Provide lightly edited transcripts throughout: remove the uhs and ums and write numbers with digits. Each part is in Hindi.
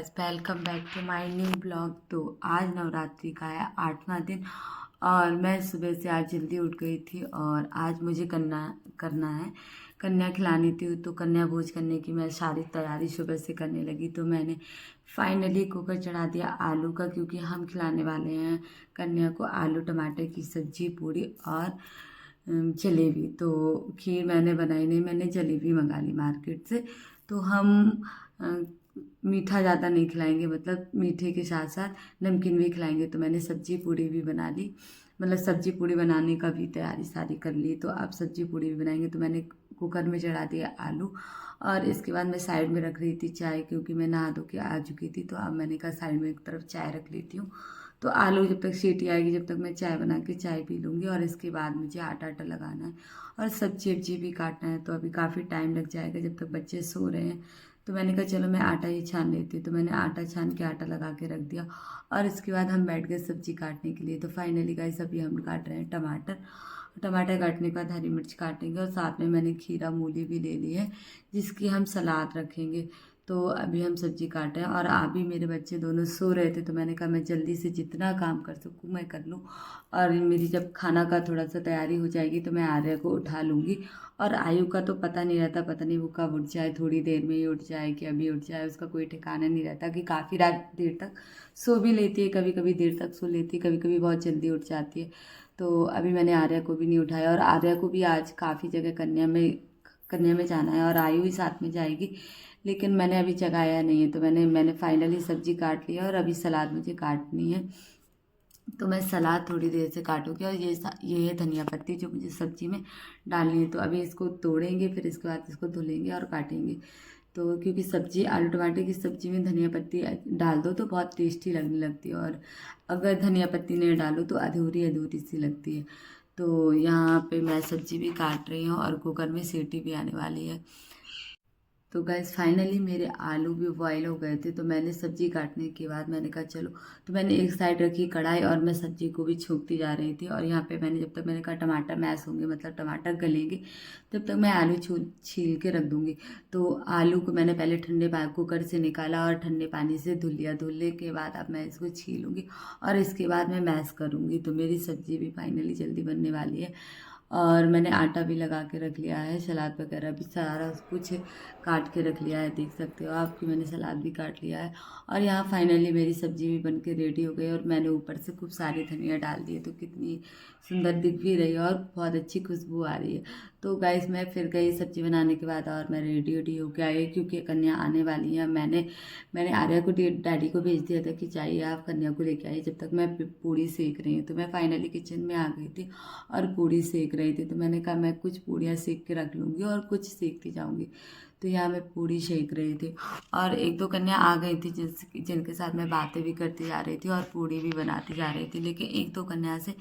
Guys, welcome back to my new blog. तो आज नवरात्रि का है 8वां दिन और मैं सुबह से आज जल्दी उठ गई थी और आज मुझे करना है कन्या खिलानी थी। तो कन्या भोज करने की मैं सारी तैयारी सुबह से करने लगी। तो मैंने फाइनली कुकर चढ़ा दिया आलू का, क्योंकि हम खिलाने वाले हैं कन्या को आलू टमाटर की सब्जी, पूरी और जलेबी। तो खीर मैंने बनाई नहीं, मैंने जलेबी मंगा ली मार्केट से। तो हम मीठा ज़्यादा नहीं खिलाएंगे, मतलब मीठे के साथ साथ नमकीन भी खिलाएंगे। तो मैंने सब्जी पूड़ी भी बना ली, मतलब सब्जी पूड़ी बनाने का भी तैयारी सारी कर ली। तो अब सब्जी पूड़ी भी बनाएंगे। तो मैंने कुकर में चढ़ा दिया आलू और इसके बाद मैं साइड में रख रही थी चाय, क्योंकि मैं नहा धो के आ चुकी थी। तो अब मैंने कहा साइड में एक तरफ चाय रख लेती हूँ। तो आलू जब तक सीटी आएगी, जब तक मैं चाय बना के चाय पी लूँगी और इसके बाद मुझे आटा आटा लगाना है और सब्जी वब्जी भी काटना है। तो अभी काफ़ी टाइम लग जाएगा जब तक बच्चे सो रहे हैं। तो मैंने कहा चलो मैं आटा ही छान लेती हूँ। तो मैंने आटा छान के आटा लगा के रख दिया और इसके बाद हम बैठ गए सब्जी काटने के लिए। तो फाइनली गाइस अभी हम काट रहे हैं टमाटर। टमाटर काटने के बाद हरी मिर्च काटेंगे और साथ में मैंने खीरा मूली भी ले ली है, जिसकी हम सलाद रखेंगे। तो अभी हम सब्जी काट रहे हैं और अभी मेरे बच्चे दोनों सो रहे थे। तो मैंने कहा मैं जल्दी से जितना काम कर सकूँ मैं कर लूँ और मेरी जब खाना का थोड़ा सा तैयारी हो जाएगी तो मैं आर्या को उठा लूँगी। और आयु का तो पता नहीं रहता, पता नहीं वो कब उठ जाए, थोड़ी देर में ही उठ जाए कि अभी उठ जाए, उसका कोई ठिकाना नहीं रहता। कि काफ़ी रात देर तक सो भी लेती है, कभी कभी देर तक सो लेती है, कभी कभी बहुत जल्दी उठ जाती है। तो अभी मैंने आर्या को भी नहीं उठाया और आर्या को भी आज काफ़ी जगह कन्या में जाना है और आयु भी साथ में जाएगी, लेकिन मैंने अभी जगाया नहीं है। तो मैंने फाइनली सब्जी काट लिया और अभी सलाद मुझे काटनी है। तो मैं सलाद थोड़ी देर से काटूंगी और ये है धनिया पत्ती जो मुझे सब्जी में डालनी है। तो अभी इसको तोड़ेंगे, फिर इसके बाद इसको धुलेंगे और काटेंगे। तो क्योंकि सब्जी आलू टमाटर की सब्जी में धनिया पत्ती डाल दो तो बहुत टेस्टी लगने लगती है, और अगर धनिया पत्ती नहीं डालो तो अधूरी अधूरी सी लगती है। तो यहाँ पे मैं सब्जी भी काट रही हूँ और कुकर में सीटी भी आने वाली है। तो गैस फाइनली मेरे आलू भी बॉयल हो गए थे। तो मैंने सब्जी काटने के बाद मैंने कहा चलो, तो मैंने एक साइड रखी कढ़ाई और मैं सब्जी को भी छौंकती जा रही थी। और यहाँ पे मैंने जब तक मैंने कहा टमाटर मैश होंगे, मतलब टमाटर गलेंगे, तब तक मैं आलू छील के रख दूँगी। तो आलू को मैंने पहले ठंडे कुकर से निकाला और ठंडे पानी से धुल लिया। धुलने के बाद अब मैं इसको छीलूँगी और इसके बाद मैं मैश करूँगी। तो मेरी सब्जी भी फाइनली जल्दी बनने वाली है और मैंने आटा भी लगा के रख लिया है, सलाद वगैरह भी सारा कुछ काट के रख लिया है। देख सकते हो आप कि मैंने सलाद भी काट लिया है। और यहाँ फाइनली मेरी सब्जी भी बन के रेडी हो गई और मैंने ऊपर से खूब सारी धनिया डाल दी है। तो कितनी सुंदर दिख भी रही है और बहुत अच्छी खुशबू आ रही है। तो गाइस मैं फिर गई सब्जी बनाने के बाद और मैं रेडी होके आई, क्योंकि कन्या आने वाली है। मैंने आर्या को डैडी को भेज दिया था कि चाहिए आप कन्या को लेके आइए, जब तक मैं पूड़ी सेक रही हूँ। तो मैं फाइनली किचन में आ गई थी और पूड़ी सेक रही थी। तो मैंने कहा मैं कुछ पूड़ियाँ सेक के रख लूँगी और कुछ सेकती जाऊँगी। तो यहाँ मैं पूड़ी सेक रही थी और एक दो कन्या आ गई थी जिनके साथ मैं बातें भी करती जा रही थी और पूड़ी भी बनाती जा रही थी। लेकिन एक दो कन्या से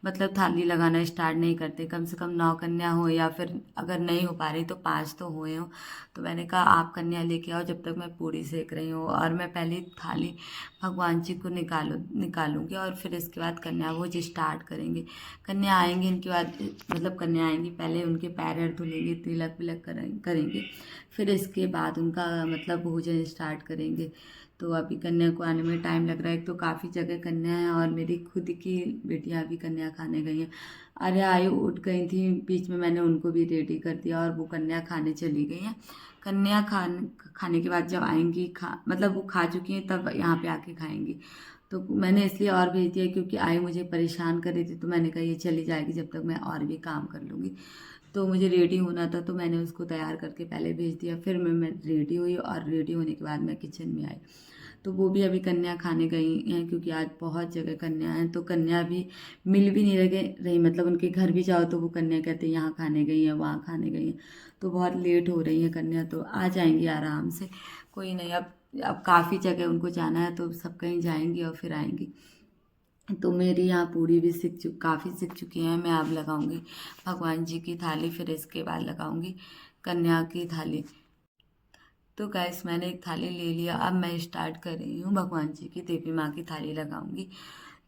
मतलब थाली लगाना स्टार्ट नहीं करते। कम से कम 9 कन्या हो या फिर अगर नहीं हो पा रही तो 5 तो हुए हो। तो मैंने कहा आप कन्या लेके आओ जब तक मैं पूड़ी सेक रही हूँ, और मैं पहले थाली भगवान जी को निकालूंगी और फिर इसके बाद कन्या भोज स्टार्ट करेंगे। कन्या आएंगी, इनके बाद मतलब कन्या आएंगी, पहले उनके पैर वैर धुलेंगे, तिलक विलक करेंगे, फिर इसके बाद उनका मतलब भोजन स्टार्ट करेंगे। तो अभी कन्या को आने में टाइम लग रहा है। एक तो काफ़ी जगह कन्या है और मेरी खुद की बेटियां भी कन्या खाने गई हैं। अरे आयु उठ गई थी, बीच में मैंने उनको भी रेडी कर दिया और वो कन्या खाने चली गई हैं। कन्या खाने के बाद जब आएंगी, मतलब वो खा चुकी हैं तब यहाँ पे आके खाएंगी। तो मैंने इसलिए और भेज दिया क्योंकि आयु मुझे परेशान कर रही थी। तो मैंने कहा ये चली जाएगी जब तक मैं और भी काम कर लूँगी। तो मुझे रेडी होना था तो मैंने उसको तैयार करके पहले भेज दिया। फिर मैं रेडी हुई और रेडी होने के बाद मैं किचन में आई। तो वो भी अभी कन्या खाने गई हैं, क्योंकि आज बहुत जगह कन्या हैं। तो कन्या भी मिल भी नहीं रही, मतलब उनके घर भी जाओ तो वो कन्या कहते हैं यहाँ खाने गई हैं, वहाँ खाने गई हैं। तो बहुत लेट हो रही है कन्या, तो आ जाएंगी आराम से, कोई नहीं। अब काफ़ी जगह उनको जाना है तो सब कहीं जाएंगी और फिर आएंगी। तो मेरी यहाँ पूड़ी भी काफ़ी सीख चुकी हैं। मैं अब लगाऊंगी भगवान जी की थाली, फिर इसके बाद लगाऊंगी कन्या की थाली। तो गैस मैंने एक थाली ले लिया, अब मैं स्टार्ट कर रही हूँ भगवान जी की देवी माँ की थाली लगाऊंगी।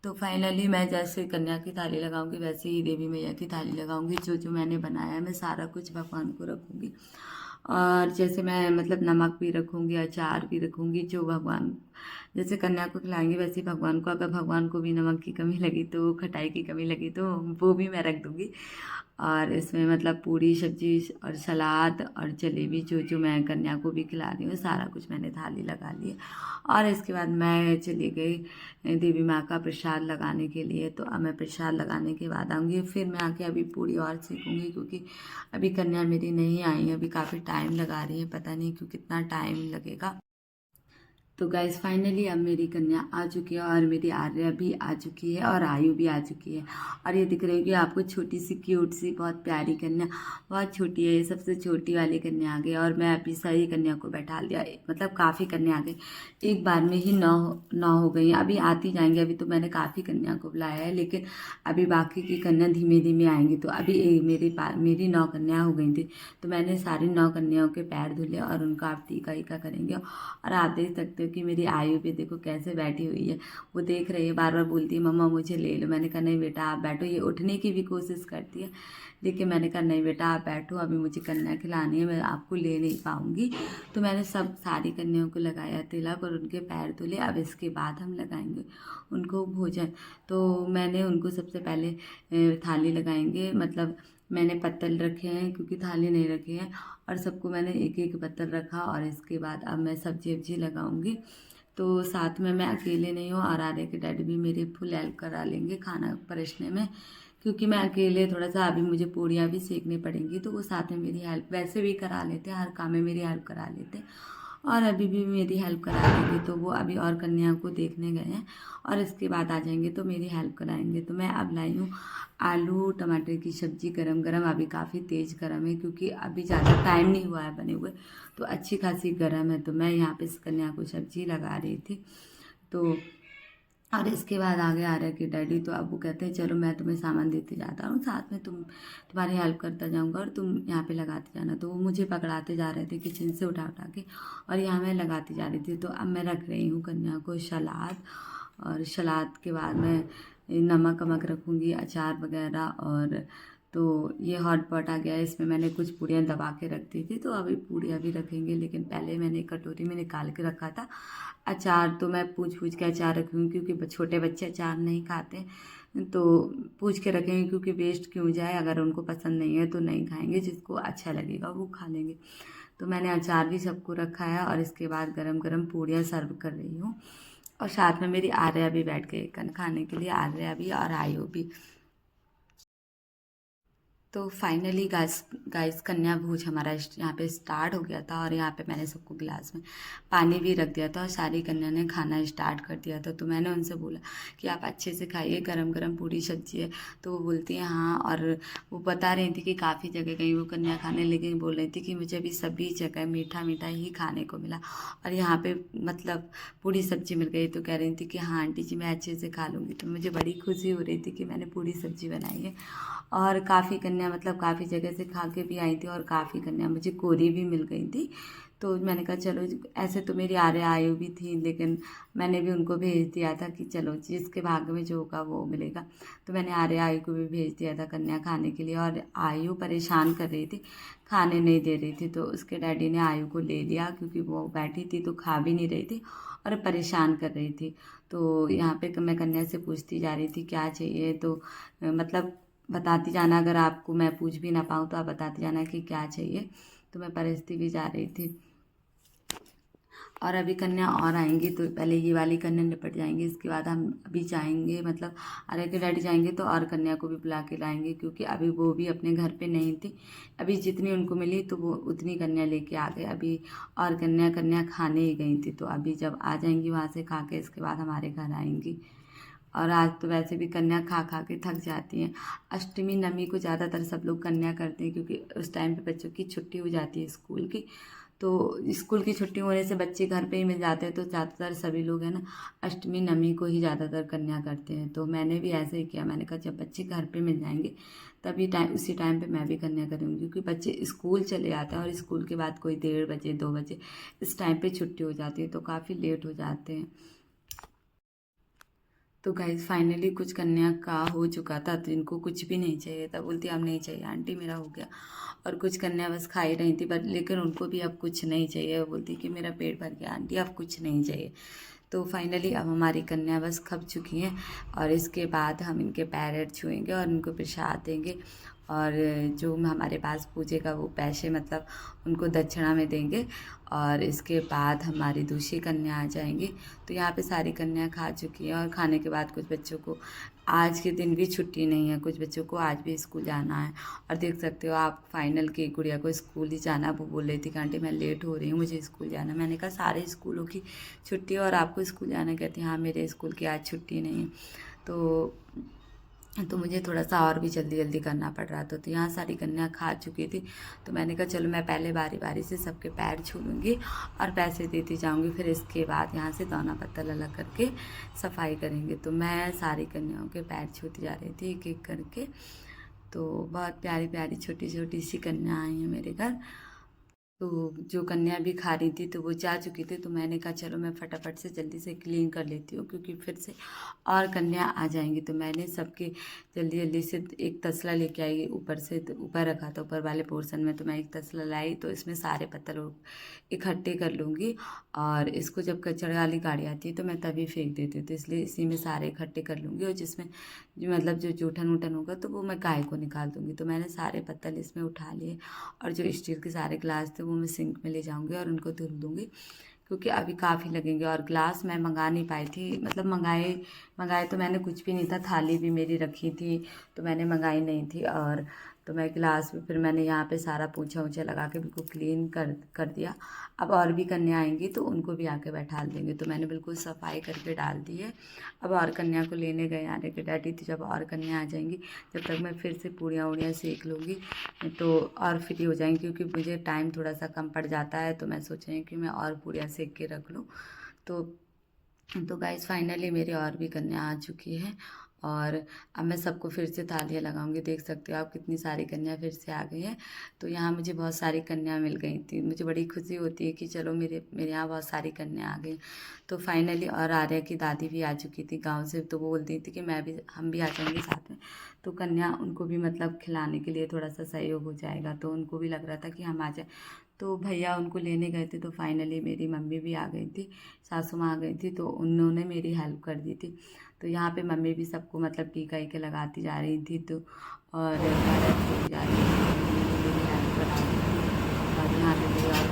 तो फाइनली मैं जैसे कन्या की थाली लगाऊंगी वैसे ही देवी मैया की थाली लगाऊंगी। जो जो मैंने बनाया है मैं सारा कुछ भगवान को रखूंगी। और जैसे मैं मतलब नमक भी रखूँगी, अचार भी रखूँगी, जो भगवान जैसे कन्या को खिलाएंगे वैसे ही भगवान को, अगर भगवान को भी नमक की कमी लगी तो खटाई की कमी लगी तो वो भी मैं रख दूँगी। और इसमें मतलब पूरी सब्जी और सलाद और जलेबी जो जो मैं कन्या को भी खिला रही हूँ सारा कुछ मैंने थाली लगा ली है। और इसके बाद मैं चली गई देवी माँ का प्रसाद लगाने के लिए। तो अब मैं प्रसाद लगाने के बाद आऊँगी, फिर मैं आके अभी पूड़ी और सीखूँगी, क्योंकि अभी कन्या मेरी नहीं आई है, अभी काफ़ी टाइम लगा रही है, पता नहीं क्यों कितना टाइम लगेगा। तो गाइस फाइनली अब मेरी कन्या आ चुकी है और मेरी आर्या भी आ चुकी है और आयु भी आ चुकी है। और ये दिख रही है कि आपको छोटी सी क्यूट सी बहुत प्यारी कन्या, बहुत छोटी है, ये सबसे छोटी वाली कन्या आ गई। और मैं अभी सही कन्या को बैठा लिया, मतलब काफ़ी कन्या आ गई, एक बार में ही 9 हो गई हैं। अभी आती जाएंगी, अभी तो मैंने काफ़ी कन्या को बुलाया है, लेकिन अभी बाकी की कन्या धीमे धीमे आएंगी। तो अभी मेरी 9 कन्या हो गई थी, तो मैंने सारी 9 कन्याओं के पैर धुले और उनका आप टीका ईका करेंगे। और आप देख सकते हो कि मेरी आयु भी देखो कैसे बैठी हुई है, वो देख रही है, बार बार बोलती है मम्मा मुझे ले लो। मैंने कहा नहीं बेटा आप बैठो, ये उठने की भी कोशिश करती है, लेकिन मैंने कहा नहीं बेटा आप बैठो, अभी मुझे कन्या खिलानी है, मैं आपको ले नहीं पाऊंगी। तो मैंने सब सारी कन्याओं को लगाया तिलक और उनके पैर धुले। अब इसके बाद हम लगाएंगे उनको भोजन। तो मैंने उनको सबसे पहले थाली लगाएंगे, मतलब मैंने पत्तल रखे हैं क्योंकि थाली नहीं रखी है, और सबको मैंने एक एक पत्तल रखा। और इसके बाद अब मैं सब्जी वब्जी लगाऊंगी। तो साथ में मैं अकेले नहीं हूँ, और आर्या के डैडी भी मेरी फुल हेल्प करा लेंगे खाना परोसने में, क्योंकि मैं अकेले थोड़ा सा अभी मुझे पूड़ियाँ भी सेकनी पड़ेंगी, तो वो साथ में मेरी हेल्प वैसे भी करा लेते हैं, हर काम में मेरी हेल्प करा लेते हैं, और अभी भी मेरी हेल्प करा देंगे। तो वो अभी और कन्या को देखने गए हैं, और इसके बाद आ जाएंगे तो मेरी हेल्प कराएंगे। तो मैं अब लाई हूँ आलू टमाटर की सब्ज़ी गरम गरम, अभी काफ़ी तेज़ गरम है क्योंकि अभी ज़्यादा टाइम नहीं हुआ है बने हुए, तो अच्छी खासी गरम है। तो मैं यहाँ पे इस कन्या को सब्ज़ी लगा रही थी। तो और इसके बाद आगे आ रहा है कि डैडी, तो अब वो कहते हैं चलो मैं तुम्हें सामान देते जाता हूँ, साथ में तुम्हारी हेल्प करता जाऊँगा और तुम यहाँ पे लगाते जाना। तो वो मुझे पकड़ाते जा रहे थे किचन से उठा उठा के, और यहाँ मैं लगाती जा रही थी। तो अब मैं रख रही हूँ कन्या को सलाद, और सलाद के बाद मैं नमक वमक रखूँगी, अचार वगैरह। और तो ये हॉट पॉट आ गया है, इसमें मैंने कुछ पूड़ियाँ दबा के रख दी थी, तो अभी पूड़ियाँ भी रखेंगे, लेकिन पहले मैंने एक कटोरी में निकाल के रखा था अचार। तो मैं पूछ पूछ के अचार रखूँगी क्योंकि छोटे बच्चे अचार नहीं खाते, तो पूछ के रखेंगे, क्योंकि वेस्ट क्यों जाए, अगर उनको पसंद नहीं है तो नहीं खाएंगे, जिसको अच्छा लगेगा वो खा लेंगे। तो मैंने अचार भी सबको रखा है, और इसके बाद गरम गरम पूड़ियाँ सर्व कर रही हूँ। और साथ में मेरी आर्या भी बैठ गई खाने के लिए, आर्या भी और आयु भी। तो फाइनली गाइस गाइस कन्या भोज हमारा यहाँ पे स्टार्ट हो गया था, और यहाँ पे मैंने सबको गिलास में पानी भी रख दिया था, और सारी कन्या ने खाना स्टार्ट कर दिया था। तो मैंने उनसे बोला कि आप अच्छे से खाइए, गरम गरम पूरी सब्जी है। तो वो बोलती हैं हाँ, और वो बता रही थी कि काफ़ी जगह गई वो कन्या खाने, लेकिन बोल रही थी कि मुझे अभी सभी जगह मीठा मीठा ही खाने को मिला, और यहाँ पे मतलब पूरी सब्जी मिल गई। तो कह रही थी कि हाँ आंटी जी मैं अच्छे से खा लूँगी। तो मुझे बड़ी खुशी हो रही थी कि मैंने पूरी सब्जी बनाई है। और काफ़ी कन्या मतलब काफ़ी जगह से खा के भी आई थी, और काफ़ी कन्या मुझे कोरी भी मिल गई थी। तो मैंने कहा चलो, ऐसे तो मेरी आर्या आयु भी थी, लेकिन मैंने भी उनको भेज दिया था कि चलो जिसके भाग्य में जो होगा वो मिलेगा। तो मैंने आर्या आयु को भी भेज दिया था कन्या खाने के लिए, और आयु परेशान कर रही थी, खाने नहीं दे रही थी। तो उसके डैडी ने आयु को ले लिया, क्योंकि वो बैठी थी तो खा भी नहीं रही थी और परेशान कर रही थी। तो यहाँ पे मैं कन्या से पूछती जा रही थी क्या चाहिए, तो मतलब बताती जाना, अगर आपको मैं पूछ भी ना पाऊँ तो आप बताती जाना कि क्या चाहिए। तो मैं परस्ती भी जा रही थी। और अभी कन्या और आएंगी, तो पहले ये वाली कन्या निपट जाएंगी, इसके बाद हम अभी जाएंगे, मतलब आर्या के डैडी जाएंगे तो और कन्या को भी बुला के लाएंगे, क्योंकि अभी वो भी अपने घर पे नहीं थी। अभी जितनी उनको मिली तो वो उतनी कन्या लेके आ गए अभी, और कन्या कन्या खाने ही गई थी। तो अभी जब आ जाएंगी वहाँ से खा के, इसके बाद हमारे घर आएंगी। और आज तो वैसे भी कन्या खा खा के थक जाती हैं। अष्टमी नवमी को ज़्यादातर सब लोग कन्या करते हैं, क्योंकि उस टाइम पे बच्चों की छुट्टी हो जाती है स्कूल की। तो स्कूल की छुट्टी होने से बच्चे घर पे ही मिल जाते हैं, तो ज़्यादातर सभी लोग हैं ना अष्टमी नवमी को ही ज़्यादातर कन्या करते हैं। तो मैंने भी ऐसे ही किया, मैंने कहा जब बच्चे घर पे मिल जाएंगे तभी उसी टाइम पे मैं भी कन्या करूँगी, क्योंकि बच्चे स्कूल चले जाते हैं, और स्कूल के बाद कोई 1:30 बजे 2 बजे इस टाइम पे छुट्टी हो जाती है, तो काफ़ी लेट हो जाते हैं। तो गाइस फाइनली कुछ कन्या का हो चुका था, तो इनको कुछ भी नहीं चाहिए था। बोलती अब नहीं चाहिए आंटी, मेरा हो गया। और कुछ कन्या बस खा ही रही थी, बट लेकिन उनको भी अब कुछ नहीं चाहिए। वो बोलती कि मेरा पेट भर गया आंटी, अब कुछ नहीं चाहिए। तो फाइनली अब हमारी कन्या बस खप चुकी हैं, और इसके बाद हम इनके पैर छुएंगे और इनको प्रसाद देंगे, और जो हमारे पास पूजेगा वो पैसे मतलब उनको दक्षिणा में देंगे। और इसके बाद हमारी दूसरी कन्या आ जाएंगी। तो यहाँ पे सारी कन्या खा चुकी हैं, और खाने के बाद कुछ बच्चों को आज के दिन भी छुट्टी नहीं है, कुछ बच्चों को आज भी स्कूल जाना है। और देख सकते हो आप फाइनल की गुड़िया को स्कूल ही जाना, वो बोल रही थी कि आंटी मैं लेट हो रही हूँ, मुझे स्कूल जाना। मैंने कहा सारे स्कूलों की छुट्टी है और आपको स्कूल जाना। कहती हाँ मेरे स्कूल की आज छुट्टी नहीं है। तो मुझे थोड़ा सा और भी जल्दी जल्दी करना पड़ रहा था। तो यहाँ सारी कन्या खा चुकी थी, तो मैंने कहा चलो मैं पहले बारी बारी से सबके पैर छू लूँगी और पैसे देती जाऊँगी, फिर इसके बाद यहाँ से दोना पत्तल अलग करके सफाई करेंगे। तो मैं सारी कन्याओं के पैर छूती जा रही थी एक एक करके। तो बहुत प्यारी प्यारी छोटी छोटी सी कन्या आई हैं मेरे घर। तो जो कन्या भी खा रही थी तो वो जा चुकी थी, तो मैंने कहा चलो मैं फटाफट से जल्दी से क्लीन कर लेती हूँ, क्योंकि फिर से और कन्या आ जाएंगी। तो मैंने सबके जल्दी जल्दी से एक तसला लेके आई ऊपर से, तो ऊपर रखा था ऊपर वाले पोर्शन में। तो मैं एक तसला लाई, तो इसमें सारे पत्थर इकट्ठे कर लूँगी, और इसको जब कचरा वाली गाड़ी आती है तो मैं तभी फेंक देती हूँ। तो इसलिए इसी में सारे इकट्ठे कर लूँगी, और जिसमें जो मतलब जो जूठन वूठन होगा तो वो मैं गाय को निकाल दूँगी। तो मैंने सारे पत्तल इसमें उठा लिए, और जो स्टील के सारे ग्लास थे वो मैं सिंक में ले जाऊंगी और उनको धुल दूँगी, क्योंकि अभी काफ़ी लगेंगे। और ग्लास मैं मंगा नहीं पाई थी, मतलब मंगाए तो मैंने कुछ भी नहीं था, थाली भी मेरी रखी थी तो मैंने मंगाई नहीं थी। और तो मैं गिलास भी फिर मैंने यहाँ पे सारा पोछा वोछा लगा के बिल्कुल क्लीन कर दिया। अब और भी कन्या आएंगी तो उनको भी आके बैठा देंगे। तो मैंने बिल्कुल सफाई करके डाल दी है। अब और कन्या को लेने गए आने के डैडी, तो जब और कन्या आ जाएंगी जब तक मैं फिर से पूड़ियाँ उड़ियाँ सेक लूँगी, तो और फ्री हो जाएंगी, क्योंकि मुझे टाइम थोड़ा सा कम पड़ जाता है। तो मैं सोच रही हूँ कि मैं और पूड़ियाँ सेक के रख लूँ। तो गाइस फाइनली मेरी और भी कन्या आ चुकी है, और अब मैं सबको फिर से तालियां लगाऊंगी। देख सकते हो आप कितनी सारी कन्या फिर से आ गई हैं। तो यहाँ मुझे बहुत सारी कन्या मिल गई थी, मुझे बड़ी खुशी होती है कि चलो मेरे मेरे यहाँ बहुत सारी कन्या आ गई। तो फाइनली और आर्या की दादी भी आ चुकी थी गांव से, तो वो बोलती थी कि हम भी आ जाएंगे साथ में। तो कन्या उनको भी मतलब खिलाने के लिए थोड़ा सा सहयोग हो जाएगा, तो उनको भी लग रहा था कि हम आ जाए। तो भैया उनको लेने गए थे, तो फाइनली मेरी मम्मी भी आ गई थी, सासू माँ आ गई थी, तो उन्होंने मेरी हेल्प कर दी थी। तो यहाँ पे मम्मी भी सबको मतलब टीका के लगाती जा रही थी, तो और जा रही थी, मम्मी ने मेरी हेल्प करा दी थी। और यहाँ पे मेरी और